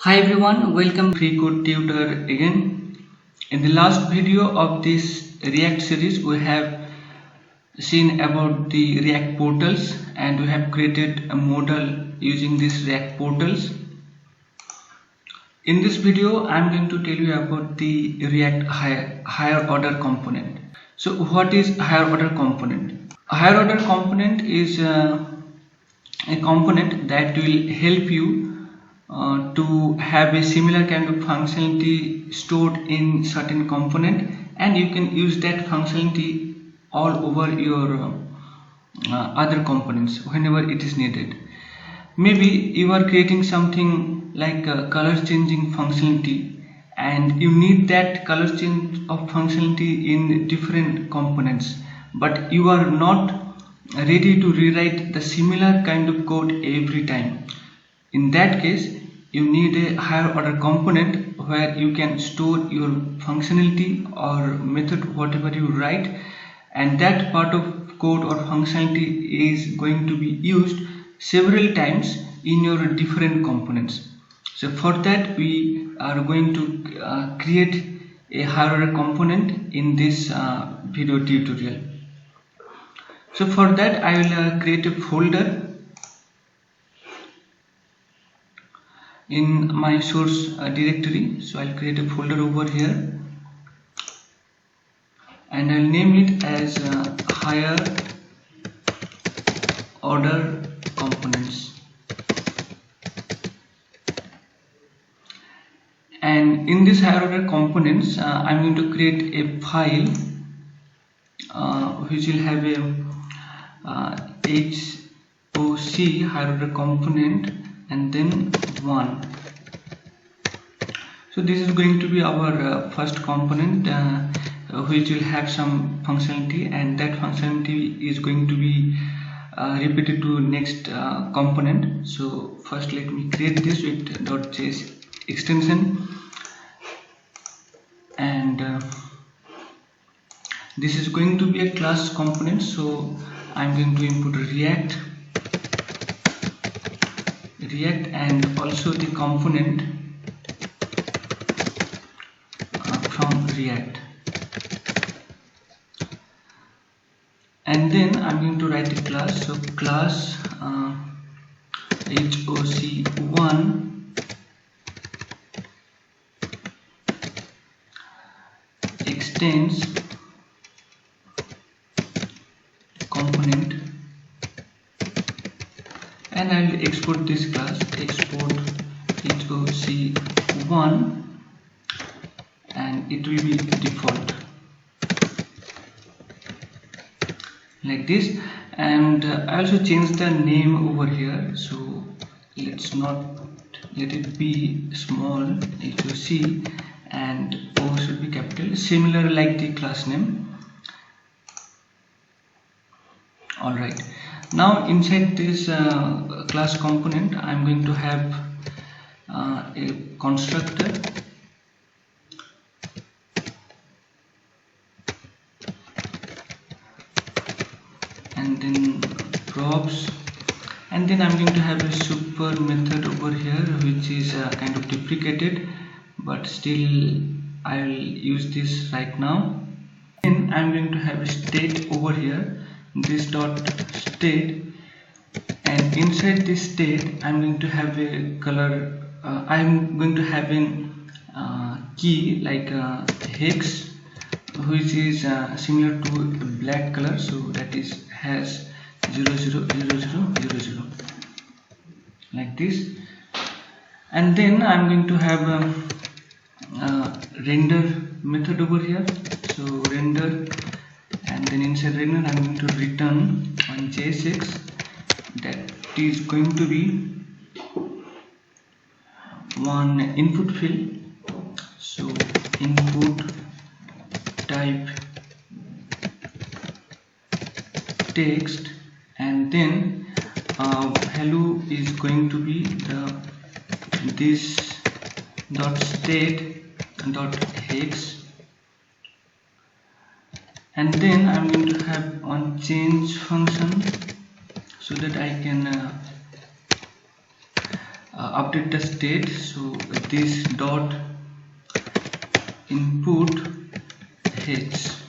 Hi everyone, welcome to Free Code Tutor again. In the last video of this React series, we have seen about the React portals and we have created a model using these React portals. In this video, I am going to tell you about the React higher order component. So what is higher order component? A higher order component is a component that will help you to have a similar kind of functionality stored in certain component, and you can use that functionality all over your other components whenever it is needed. Maybe you are creating something like a color changing functionality and you need that color change of functionality in different components, but you are not ready to rewrite the similar kind of code every time. In that case, you need a higher order component where you can store your functionality or method, whatever you write, and that part of code or functionality is going to be used several times in your different components. So for that, we are going to create a higher order component in this video tutorial. So for that, I will create a folder in my source directory. So I'll create a folder over here and I'll name it as higher order components. And in this higher order components, I'm going to create a file which will have a HOC higher order component and then 1. So this is going to be our first component which will have some functionality, and that functionality is going to be repeated to next component. So first let me create this with .js extension, and this is going to be a class component. So I'm going to input React and also the component from React, and then I'm going to write a class. So class HOC1 extends component, and I will export this class, export HOC1, and it will be default like this. And I also change the name over here, so let's not let it be small HOC and O should be capital, similar like the class name. Alright, now inside this class component I'm going to have a constructor, and then props, and then I'm going to have a super method over here which is kind of deprecated, but still I'll use this right now. Then I'm going to have a state over here, this dot state, and inside this state I'm going to have a color, I'm going to have a key like hex, which is similar to black color, so that is has 000000 like this. And then I'm going to have a render method over here, so render, and then inside render I'm going to return on JSX that is going to be one input field, so input type text, and then value is going to be this dot state dot hex, and then I'm going to have on change function so that I can update the state. So this dot input hex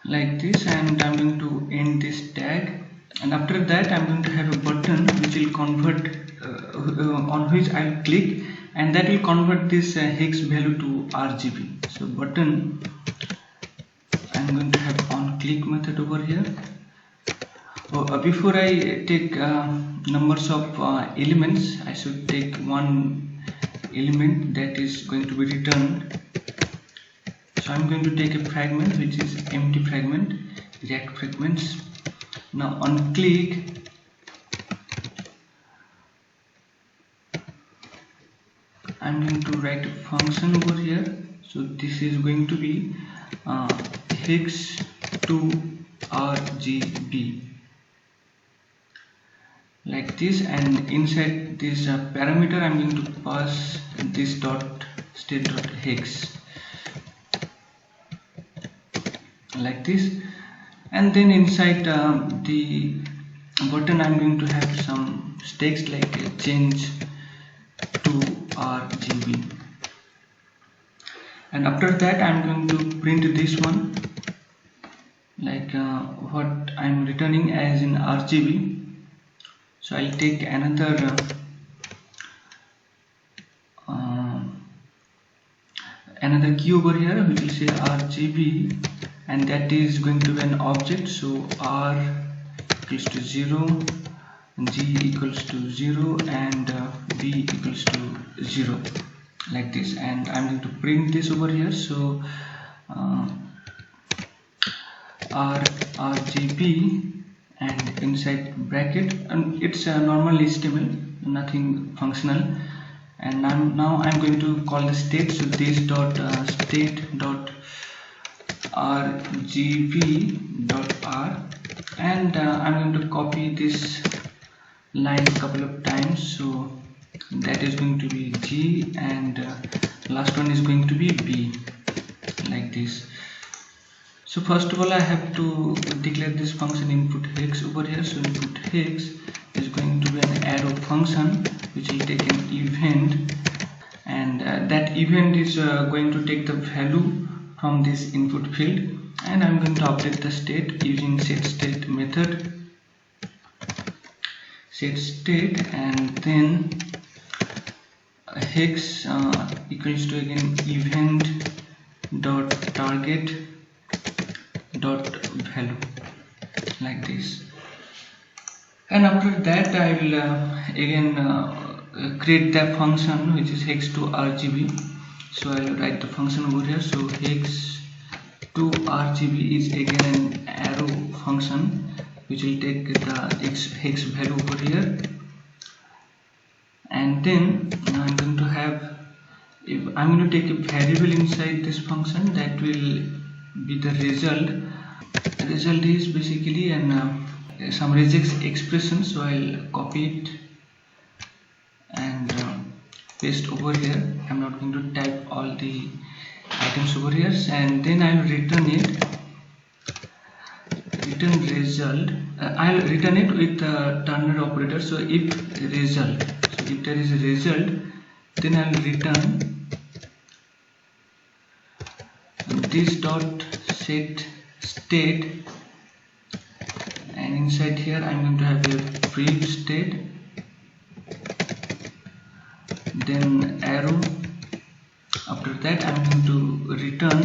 like this, and I'm going to end this tag, and after that I'm going to have a button which will convert on which I'll click, and that will convert this hex value to RGB. So button, I'm going to have on click method over here. Before I take numbers of elements, I should take one element that is going to be returned. So I'm going to take a fragment which is empty fragment, React fragments. Now on click, I'm going to write a function over here. So this is going to be hex to RGB like this, and inside this parameter I'm going to pass this dot state dot hex like this, and then inside the button I'm going to have some text like change to RGB, and after that I'm going to print this one like what I'm returning as in RGB. So I'll take another another key over here which will say RGB, and that is going to be an object. So R equals to 0, G equals to 0, and B equals to 0 like this, and I'm going to print this over here. So RGB and inside bracket, and it's a normal HTML, nothing functional. And now I'm going to call the state. So this dot state dot RGB dot R, and I'm going to copy this line a couple of times. So that is going to be G, and last one is going to be B like this. So first of all I have to declare this function input hex over here. So input hex is going to be an arrow function which will take an event, and that event is going to take the value from this input field, and I'm going to update the state using setState method. SetState, and then hex equals to again event dot target dot value like this, and after that I will again create the function which is hex to RGB. So I will write the function over here. So hex to RGB is again an arrow function which will take the hex value over here, and then I'm going to have, if I'm going to take a variable inside this function, that will be the result. The result is basically an some regex expression. So I'll copy it and paste over here. I'm not going to type all the items over here, and then I'll return it. Return result. I'll return it with the Turner operator. So if result, so if there is a result, then I'll return this dot set state, and inside here I'm going to have a brief state, then arrow. After that I'm going to return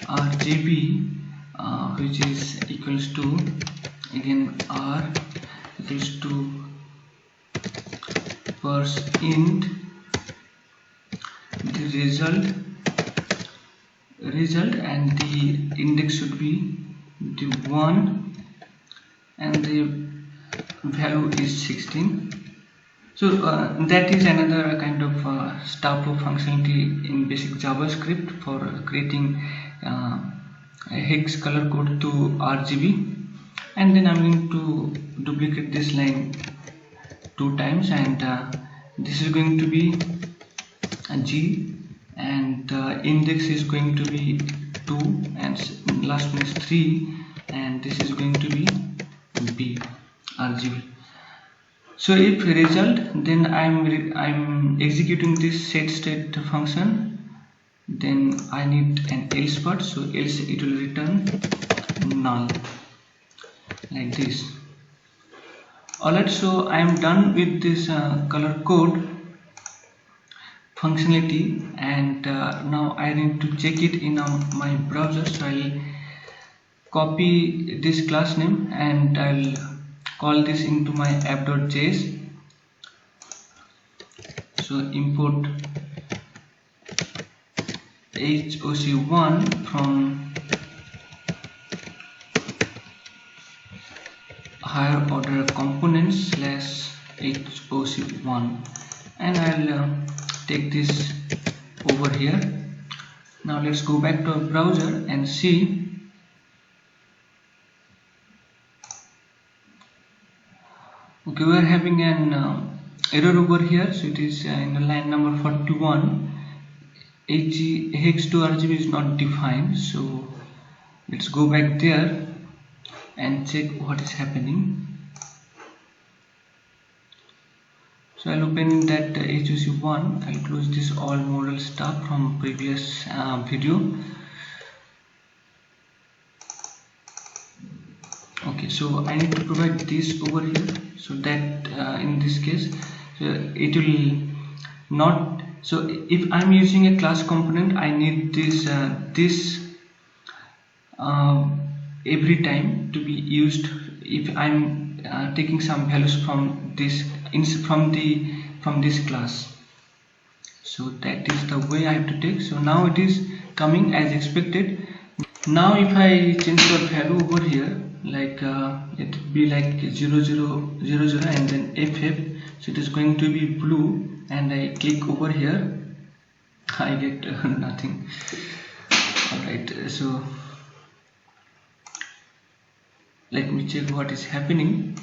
RGB which is equals to again R equals to first int the result, and the index should be the 1, and the value is 16. So that is another kind of stub of functionality in basic JavaScript for creating a hex color code to RGB. And then I'm going to duplicate this line 2 times, and this is going to be a G, and the index is going to be 2, and last one is 3. and this is going to be B RGB. So if result, then I'm executing this set state function, then I need an else part, so else it will return null like this. Alright, so I am done with this color code functionality, and now I need to check it in my browser. So I'll copy this class name and I'll call this into my app.js. So import HOC1 from higher order components / HOC1, and I'll take this over here. Now let's go back to our browser and see. Okay, we are having an error over here. So it is in the line number 41. hex2 RGB is not defined. So let's go back there and check what is happening. So I'll open that HOC1. I'll close this all model stuff from previous video. Okay, so I need to provide this over here, so that in this case, so it will not. So if I'm using a class component, I need this every time to be used if I'm taking some values from this from this class. So that is the way I have to take. So now it is coming as expected. Now if I change the value over here, like it will be like 0000 and then FF, so it is going to be blue, and I click over here, I get nothing. Alright, so let me check what is happening.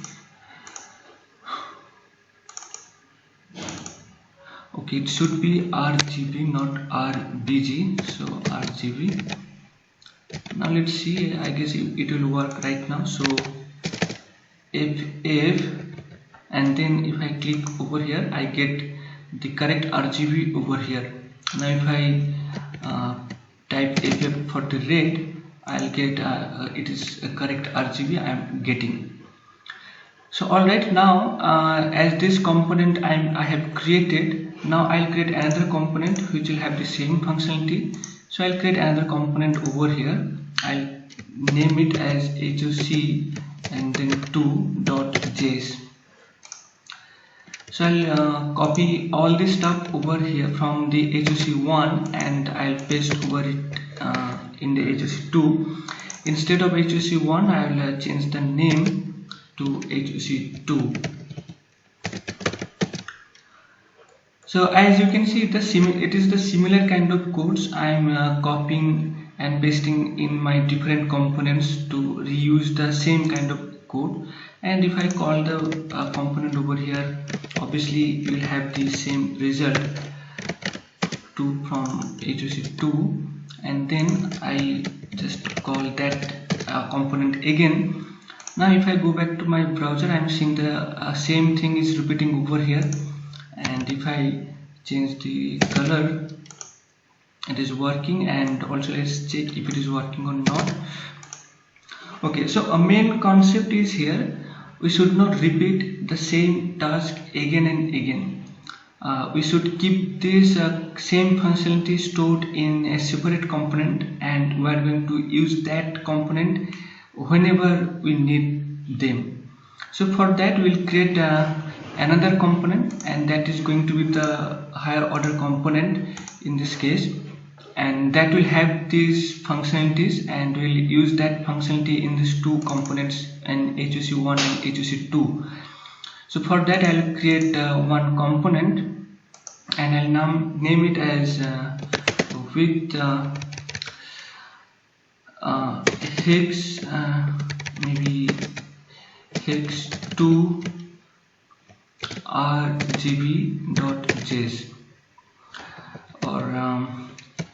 Okay, it should be RGB, not RBG. So RGB. Now let's see. I guess it will work right now. So FF, and then if I click over here, I get the correct RGB over here. Now if I type FF for the red, I'll get it is a correct RGB I am getting. So alright, now as this component I have created, now I'll create another component which will have the same functionality. So I'll create another component over here. I'll name it as HOC and then 2.js. So I'll copy all this stuff over here from the HOC1 and I'll paste over it in the HOC2. Instead of HOC1, I will change the name to HOC2. So as you can see, it is the similar kind of codes I am copying and pasting in my different components to reuse the same kind of code. And if I call the component over here, obviously you will have the same result 2 from HOC2, and then I just call that component again. Now if I go back to my browser, I am seeing the same thing is repeating over here. And if I change the color, it is working, and also let's check if it is working or not. Okay, so a main concept is here, we should not repeat the same task again and again. We should keep this same functionality stored in a separate component, and we are going to use that component whenever we need them. So for that we'll create another component, and that is going to be the higher order component in this case, and that will have these functionalities, and we'll use that functionality in these two components, and HOC1 and HOC2. So for that I'll create one component, and I'll now name it as with hex maybe hex2 rgb.js, or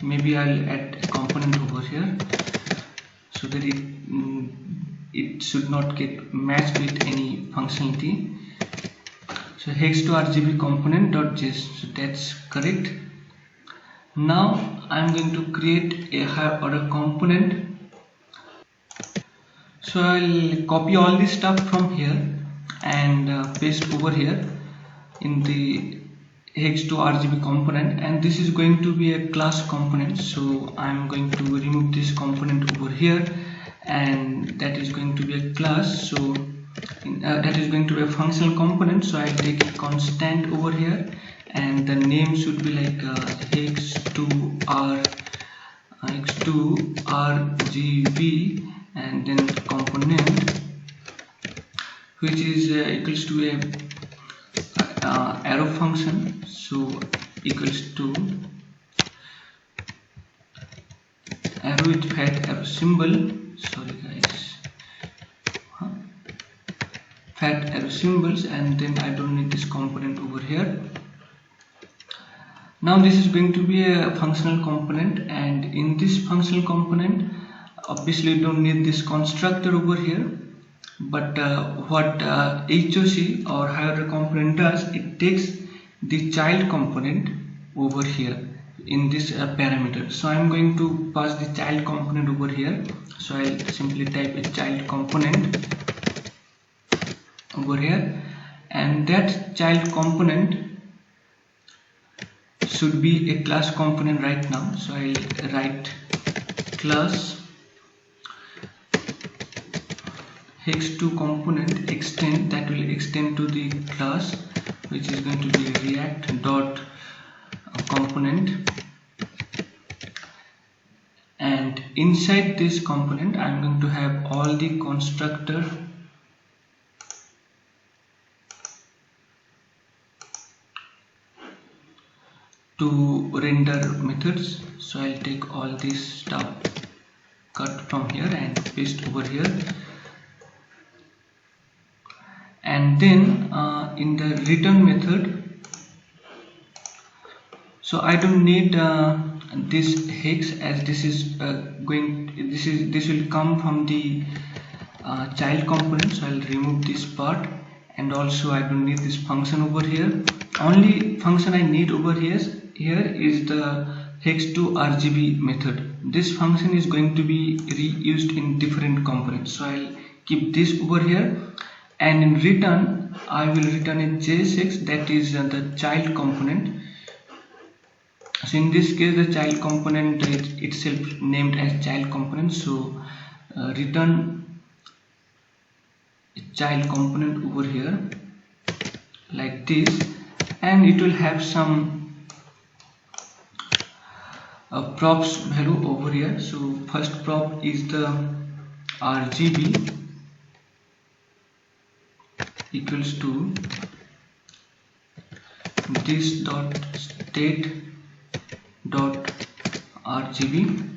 maybe I'll add a component over here so that it it should not get matched with any functionality. So hex2RGB component dot JS, so that's correct. Now I'm going to create a higher order component. So I'll copy all this stuff from here and paste over here in the hex2RGB component, and this is going to be a class component. So I'm going to remove this component over here, and that is going to be a class. So that is going to be a functional component. So I'll take a constant over here, and the name should be like hex2RGB, and then component, which is equals to a arrow function. So equals to arrow with fat arrow symbol, sorry guys, fat arrow symbols, and then I don't need this component over here. Now this is going to be a functional component, and in this functional component obviously you don't need this constructor over here, but what HOC or higher order component does, it takes the child component over here in this parameter. So I'm going to pass the child component over here. So I'll simply type a child component over here, and that child component should be a class component right now. So I'll write class hex2 component extend, that will extend to the class, which is going to be react dot component, and inside this component I'm going to have all the constructor to render methods. So I'll take all this stuff, cut from here and paste over here, and then in the return method, so I don't need this hex, as this is this will come from the child component. So I'll remove this part, and also I don't need this function over here. Only function I need over here is the hex2RGB method. This function is going to be reused in different components, so I'll keep this over here, and in return I will return a JSX, that is the child component. So in this case the child component is itself named as child component, so return a child component over here like this, and it will have some props value over here. So first prop is the RGB equals to this dot state dot RGB,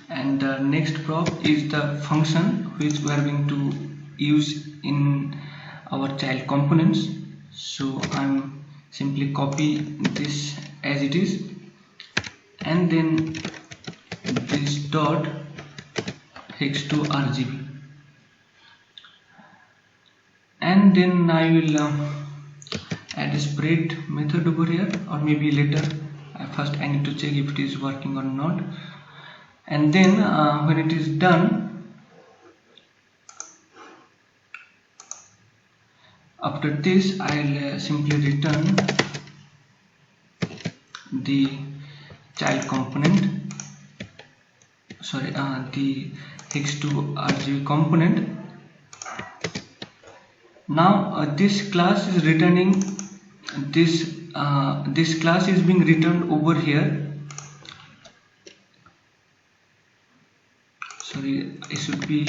and the next prop is the function which we are going to use in our child components. So I'm simply copy this as it is, and then this dot hex2RGB, and then I will add a spread method over here, or maybe later. First I need to check if it is working or not, and then when it is done, after this I'll simply return the child component, sorry, the hex2RGB component. Now this class is returning this this class is being returned over here. Sorry, it should be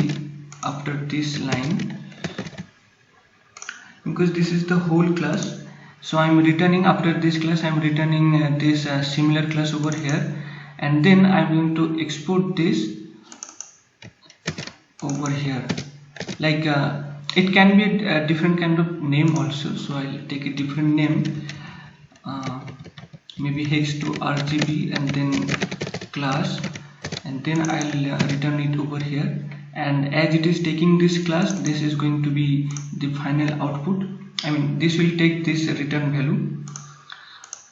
after this line, because this is the whole class. So I'm returning after this class, I'm returning this similar class over here, and then I'm going to export this over here. Like it can be a different kind of name also, so I'll take a different name, maybe hex2RGB and then class, and then I'll return it over here, and as it is taking this class, this is going to be the final output. I mean, this will take this return value.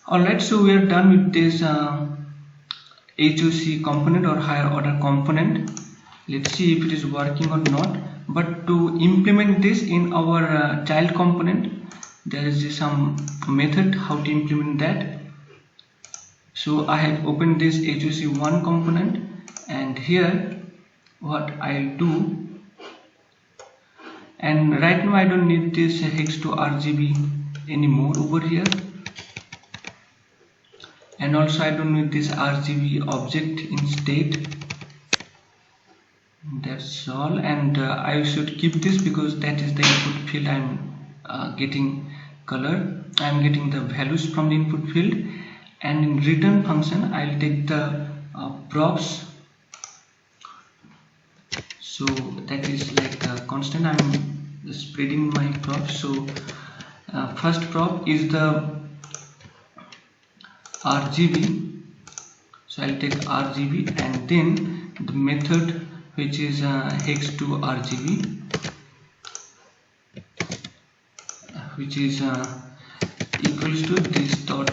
Alright, so we are done with this HOC component or higher order component. Let's see if it is working or not. But to implement this in our child component, there is some method how to implement that. So I have opened this HOC1 component, and here what I'll do, and right now I don't need this hex to RGB anymore over here, and also I don't need this RGB object in state. That's all, and I should keep this because that is the input field. I'm getting color, I'm getting the values from the input field, and in return function I'll take the props. So that is like a constant. I'm spreading my props. So first prop is the RGB, so I'll take RGB, and then the method which is hex to RGB, which is equals to this dot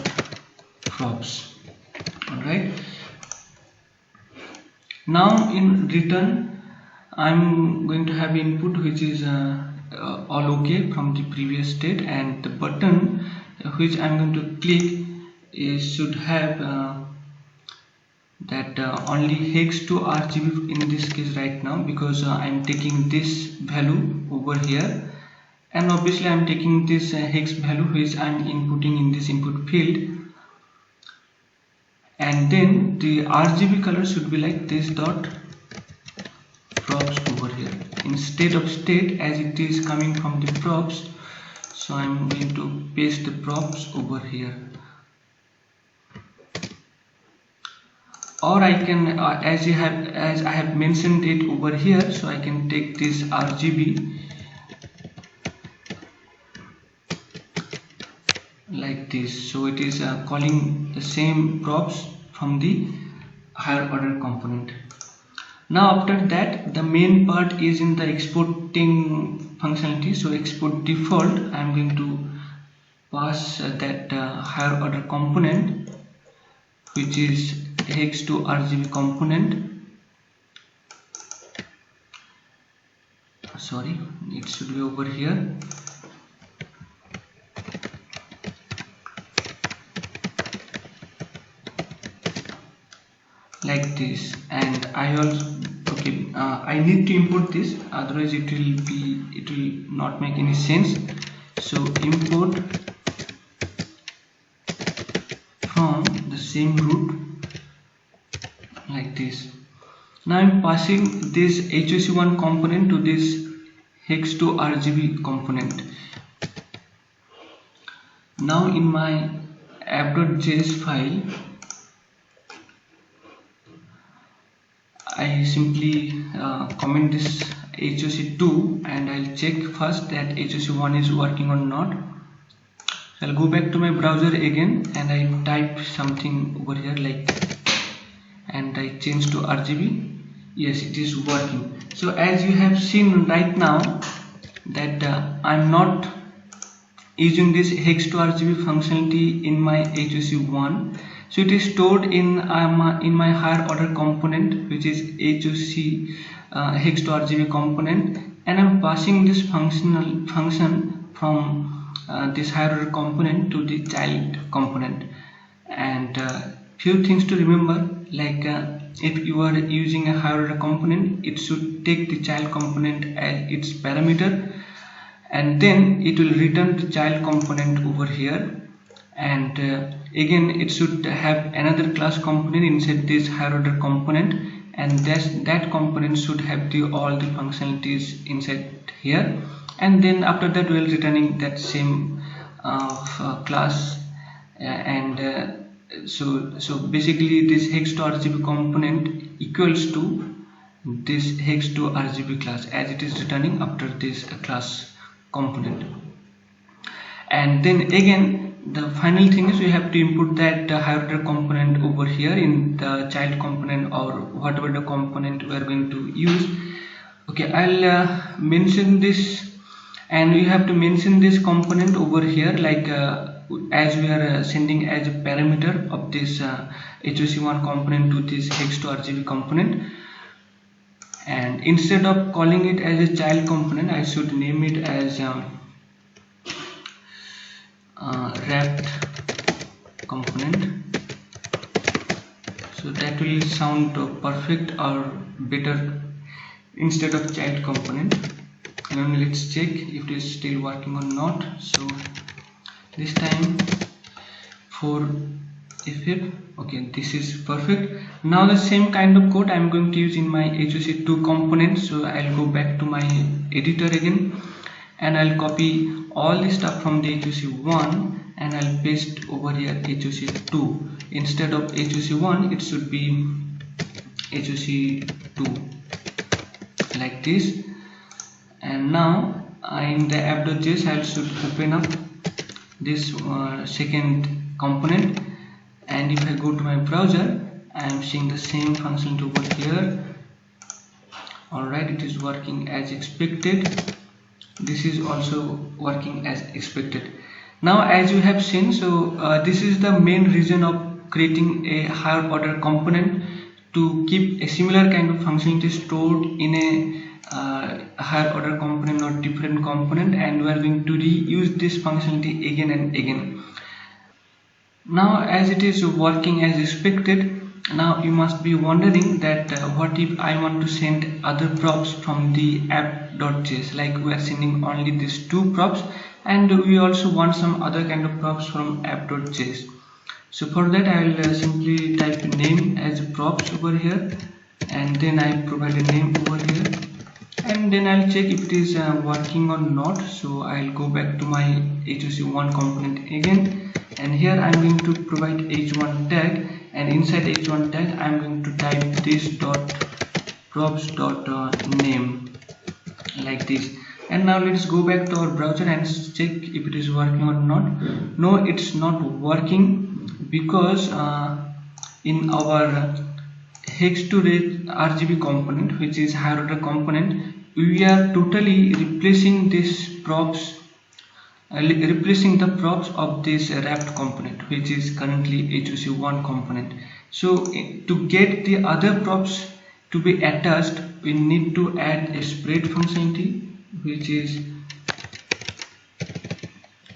props. Alright, now in return I'm going to have input which is all okay from the previous state, and the button which I'm going to click should have that only hex to RGB in this case right now, because I'm taking this value over here, and obviously I'm taking this hex value which I'm inputting in this input field, and then the RGB color should be like this dot props over here instead of state, as it is coming from the props. So I'm going to paste the props over here, or I can as I have mentioned it over here, so I can take this RGB like this, so it is calling the same props from the higher order component. Now after that, the main part is in the exporting functionality. So export default, I'm going to pass that higher order component, which is hex to RGB component. Sorry, it should be over here. Like this, and I also I need to import this, otherwise it will not make any sense. So import from the same root like this. Now I'm passing this HOC1 component to this hex to RGB component. Now in my app.js file, I simply comment this HOC2, and I'll check first that HOC1 is working or not. I'll go back to my browser again, and I type something over here like, and I change to RGB. Yes, it is working. So as you have seen right now that I'm not using this hex to RGB functionality in my HOC1. So it is stored in my higher order component, which is HOC hex to RGB component, and I'm passing this function from this higher order component to the child component. And few things to remember, like if you are using a higher order component, it should take the child component as its parameter, and then it will return the child component over here, and again it should have another class component inside this higher order component, and that component should have all the functionalities inside here, and then after that we will returning that same class, and so basically this hex to RGB component equals to this hex to RGB class as it is returning after this class component. And then again the final thing is we have to input that higher order component over here in the child component, or whatever the component we are going to use. Okay, I'll mention this, and we have to mention this component over here, like as we are sending as a parameter of this HOC1 component to this hex2RGB component. And instead of calling it as a child component, I should name it as wrapped component. So that will sound perfect or better instead of child component. And let's check if it is still working or not. So this time for FF, okay, this is perfect. Now the same kind of code I'm going to use in my HOC2 component. So I'll go back to my editor again, and I'll copy all the stuff from the HOC1 and I'll paste over here HOC2. Instead of HOC1, it should be HOC2, like this. And now in the app.js, I should open up this second component, and if I go to my browser, I am seeing the same function over here. Alright, it is working as expected. This is also working as expected. Now as you have seen, so this is the main reason of creating a higher order component, to keep a similar kind of functionality stored in a higher order component or different component, and we are going to reuse this functionality again and again. Now as it is working as expected, now you must be wondering that what if I want to send other props from the app.js, like we are sending only these two props, and we also want some other kind of props from app.js. So for that I will simply type name as props over here, and then I provide a name over here, and then I'll check if it is working or not. So I'll go back to my HOC1 component again, and here I'm going to provide h1 tag, and inside h1 tag I'm going to type this dot props dot name, like this. And now let's go back to our browser and check if it is working or not. No, it's not working, because in our hex2RGB component, which is higher order component, we are totally replacing this props, replacing the props of this wrapped component, which is currently HOC1 component. So to get the other props to be attached, we need to add a spread functionality, which is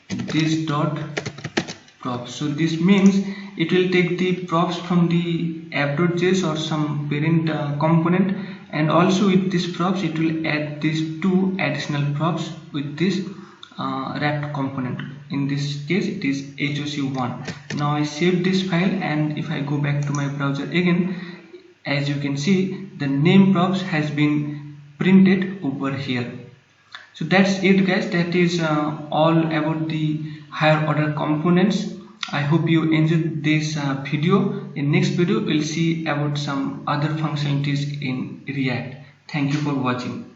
this dot props. So this means it will take the props from the app.js or some parent component, and also with this props it will add these two additional props with this wrapped component. In this case it is HOC1. Now I save this file, and if I go back to my browser again, as you can see, the name props has been printed over here. So that's it guys, that is all about the higher order components. I hope you enjoyed this video. In next video we'll see about some other functionalities in React. Thank you for watching.